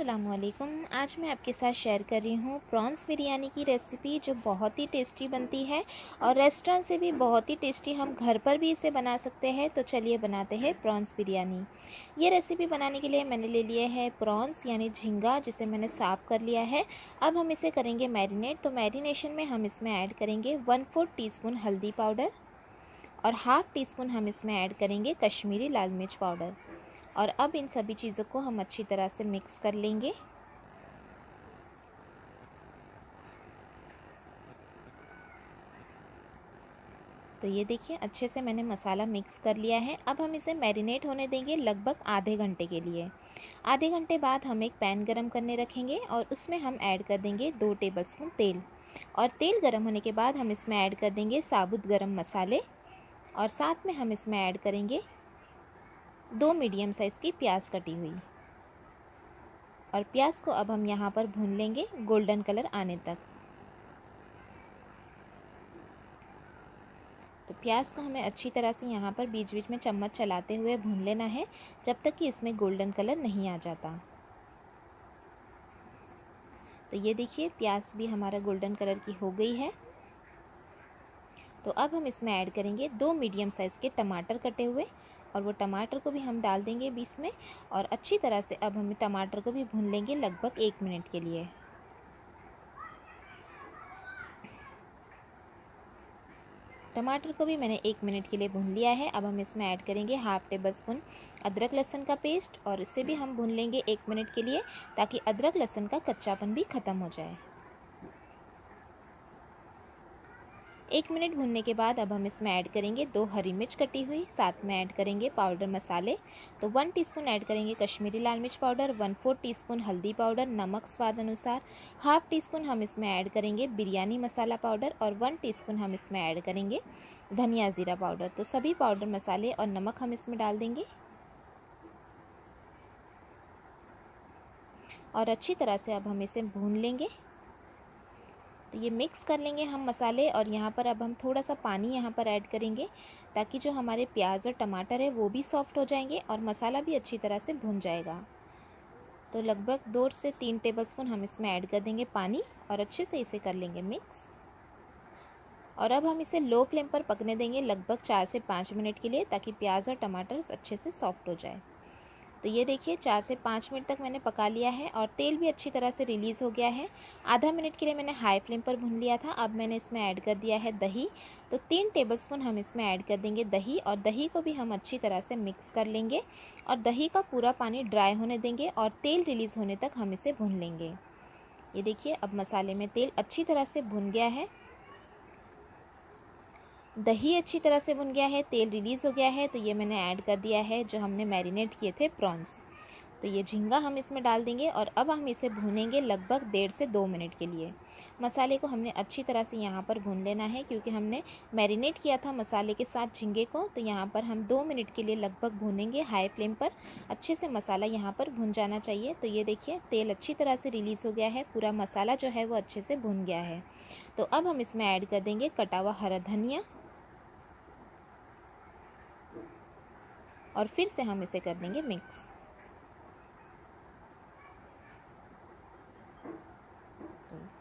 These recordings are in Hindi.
अस्सलामुअलैकुम। आज मैं आपके साथ शेयर कर रही हूँ प्रॉन्स बिरयानी की रेसिपी, जो बहुत ही टेस्टी बनती है और रेस्टोरेंट से भी बहुत ही टेस्टी। हम घर पर भी इसे बना सकते हैं। तो चलिए बनाते हैं प्रॉन्स बिरयानी। ये रेसिपी बनाने के लिए मैंने ले लिए है प्रॉन्स यानी झींगा, जिसे मैंने साफ़ कर लिया है। अब हम इसे करेंगे मैरिनेट। तो मैरिनेशन में हम इसमें ऐड करेंगे 1/4 टीस्पून हल्दी पाउडर और हाफ़ टी स्पून हम इसमें ऐड करेंगे कश्मीरी लाल मिर्च पाउडर। और अब इन सभी चीज़ों को हम अच्छी तरह से मिक्स कर लेंगे। तो ये देखिए, अच्छे से मैंने मसाला मिक्स कर लिया है। अब हम इसे मैरिनेट होने देंगे लगभग आधे घंटे के लिए। आधे घंटे बाद हम एक पैन गरम करने रखेंगे और उसमें हम ऐड कर देंगे 2 टेबलस्पून तेल। और तेल गरम होने के बाद हम इसमें ऐड कर देंगे साबुत गरम मसाले और साथ में हम इसमें ऐड करेंगे 2 मीडियम साइज़ की प्याज कटी हुई। और प्याज को अब हम यहाँ पर भून लेंगे गोल्डन कलर आने तक। तो प्याज को हमें अच्छी तरह से यहाँ पर बीच बीच में चम्मच चलाते हुए भून लेना है, जब तक कि इसमें गोल्डन कलर नहीं आ जाता। तो ये देखिए, प्याज भी हमारा गोल्डन कलर की हो गई है। तो अब हम इसमें ऐड करेंगे 2 मीडियम साइज़ के टमाटर कटे हुए, और वो टमाटर को भी हम डाल देंगे बीच में। और अच्छी तरह से अब हम टमाटर को भी भून लेंगे लगभग 1 मिनट के लिए। टमाटर को भी मैंने 1 मिनट के लिए भून लिया है। अब हम इसमें ऐड करेंगे हाफ़ टेबल स्पून अदरक लहसुन का पेस्ट और इसे भी हम भून लेंगे 1 मिनट के लिए, ताकि अदरक लहसुन का कच्चापन भी ख़त्म हो जाए। 1 मिनट भूनने के बाद अब हम इसमें ऐड करेंगे 2 हरी मिर्च कटी हुई, साथ में ऐड करेंगे पाउडर मसाले। तो 1 टीस्पून ऐड करेंगे कश्मीरी लाल मिर्च पाउडर, 1/4 टीस्पून हल्दी पाउडर, नमक स्वाद अनुसार, हाफ़ टी स्पून हम इसमें ऐड करेंगे बिरयानी मसाला पाउडर और 1 टीस्पून हम इसमें ऐड करेंगे धनिया ज़ीरा पाउडर। तो सभी पाउडर मसाले और नमक हम इसमें डाल देंगे और अच्छी तरह से अब हम इसे भून लेंगे। तो ये मिक्स कर लेंगे हम मसाले, और यहाँ पर अब हम थोड़ा सा पानी यहाँ पर ऐड करेंगे, ताकि जो हमारे प्याज और टमाटर है वो भी सॉफ्ट हो जाएंगे और मसाला भी अच्छी तरह से भुन जाएगा। तो लगभग 2 से 3 टेबलस्पून हम इसमें ऐड कर देंगे पानी और अच्छे से इसे कर लेंगे मिक्स। और अब हम इसे लो फ्लेम पर पकने देंगे लगभग 4 से 5 मिनट के लिए, ताकि प्याज और टमाटर अच्छे से सॉफ्ट हो जाए। तो ये देखिए, 4 से 5 मिनट तक मैंने पका लिया है और तेल भी अच्छी तरह से रिलीज़ हो गया है। आधा मिनट के लिए मैंने हाई फ्लेम पर भून लिया था। अब मैंने इसमें ऐड कर दिया है दही। तो 3 टेबलस्पून हम इसमें ऐड कर देंगे दही, और दही को भी हम अच्छी तरह से मिक्स कर लेंगे और दही का पूरा पानी ड्राई होने देंगे और तेल रिलीज़ होने तक हम इसे भून लेंगे। ये देखिए, अब मसाले में तेल अच्छी तरह से भुन गया है, दही अच्छी तरह से भुन गया है, तेल रिलीज़ हो गया है। तो ये मैंने ऐड कर दिया है जो हमने मैरिनेट किए थे प्रॉन्स। तो ये झींगा हम इसमें डाल देंगे और अब हम इसे भूनेंगे लगभग 1.5 से 2 मिनट के लिए। मसाले को हमने अच्छी तरह से यहाँ पर भून लेना है, क्योंकि हमने मैरिनेट किया था मसाले के साथ झींगे को। तो यहाँ पर हम 2 मिनट के लिए लगभग भूनेंगे हाई फ्लेम पर। अच्छे से मसाला यहाँ पर भुन जाना चाहिए। तो ये देखिए, तेल अच्छी तरह से रिलीज़ हो गया है, पूरा मसाला जो है वो अच्छे से भुन गया है। तो अब हम इसमें ऐड कर देंगे कटा हुआ हरा धनिया और फिर से हम इसे कर देंगे मिक्स।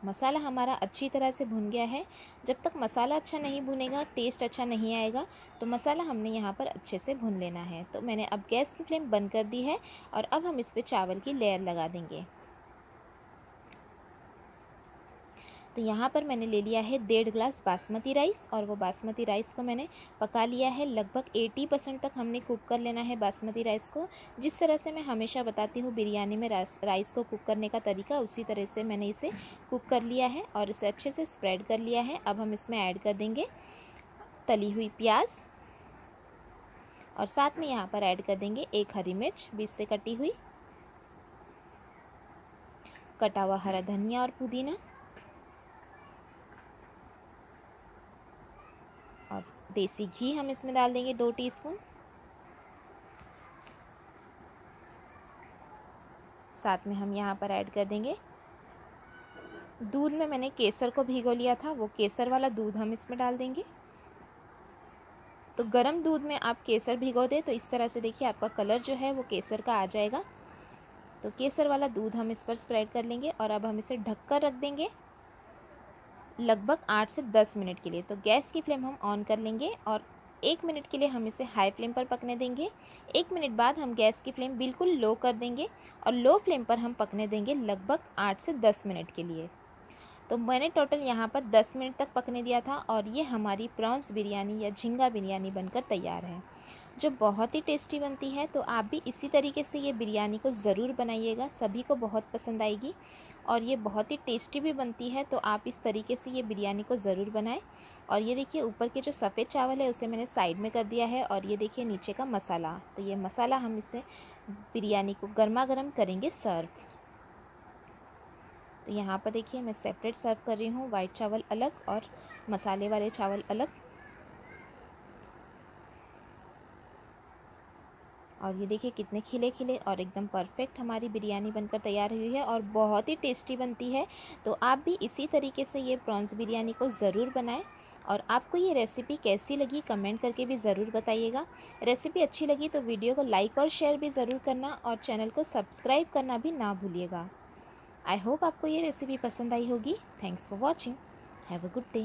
मसाला हमारा अच्छी तरह से भुन गया है। जब तक मसाला अच्छा नहीं भुनेगा, टेस्ट अच्छा नहीं आएगा। तो मसाला हमने यहाँ पर अच्छे से भुन लेना है। तो मैंने अब गैस की फ्लेम बंद कर दी है और अब हम इस पर चावल की लेयर लगा देंगे। तो यहाँ पर मैंने ले लिया है 1.5 ग्लास बासमती राइस, और वो बासमती राइस को मैंने पका लिया है। लगभग 80% तक हमने कुक कर लेना है बासमती राइस को। जिस तरह से मैं हमेशा बताती हूँ बिरयानी में राइस को कुक करने का तरीका, उसी तरह से मैंने इसे कुक कर लिया है और इसे अच्छे से स्प्रेड कर लिया है। अब हम इसमें ऐड कर देंगे तली हुई प्याज, और साथ में यहाँ पर ऐड कर देंगे 1 हरी मिर्च बीच से कटी हुई, कटा हुआ हरा धनिया और पुदीना, और देसी घी हम इसमें डाल देंगे 2 टीस्पून। साथ में हम यहाँ पर ऐड कर देंगे दूध में मैंने केसर को भिगो लिया था, वो केसर वाला दूध हम इसमें डाल देंगे। तो गर्म दूध में आप केसर भिगो दें तो इस तरह से देखिए आपका कलर जो है वो केसर का आ जाएगा। तो केसर वाला दूध हम इस पर स्प्रेड कर लेंगे और अब हम इसे ढककर रख देंगे लगभग 8 से 10 मिनट के लिए। तो गैस की फ्लेम हम ऑन कर लेंगे और 1 मिनट के लिए हम इसे हाई फ्लेम पर पकने देंगे। 1 मिनट बाद हम गैस की फ्लेम बिल्कुल लो कर देंगे और लो फ्लेम पर हम पकने देंगे लगभग 8 से 10 मिनट के लिए। तो मैंने टोटल यहाँ पर 10 मिनट तक पकने दिया था और ये हमारी प्रॉन्स बिरयानी या झींगा बिरयानी बनकर तैयार है, जो बहुत ही टेस्टी बनती है। तो आप भी इसी तरीके से ये बिरयानी को ज़रूर बनाइएगा, सभी को बहुत पसंद आएगी और ये बहुत ही टेस्टी भी बनती है। तो आप इस तरीके से ये बिरयानी को ज़रूर बनाएं। और ये देखिए ऊपर के जो सफ़ेद चावल है उसे मैंने साइड में कर दिया है और ये देखिए नीचे का मसाला। तो ये मसाला हम इसे बिरयानी को गर्मा गर्म करेंगे सर्व। तो यहाँ पर देखिए मैं सेपरेट सर्व कर रही हूँ, वाइट चावल अलग और मसाले वाले चावल अलग। और ये देखिए कितने खिले खिले और एकदम परफेक्ट हमारी बिरयानी बनकर तैयार हुई है और बहुत ही टेस्टी बनती है। तो आप भी इसी तरीके से ये प्रॉन्स बिरयानी को ज़रूर बनाएं। और आपको ये रेसिपी कैसी लगी कमेंट करके भी ज़रूर बताइएगा। रेसिपी अच्छी लगी तो वीडियो को लाइक और शेयर भी ज़रूर करना और चैनल को सब्सक्राइब करना भी ना भूलिएगा। आई होप आपको ये रेसिपी पसंद आई होगी। Thanks for watching. Have a good day.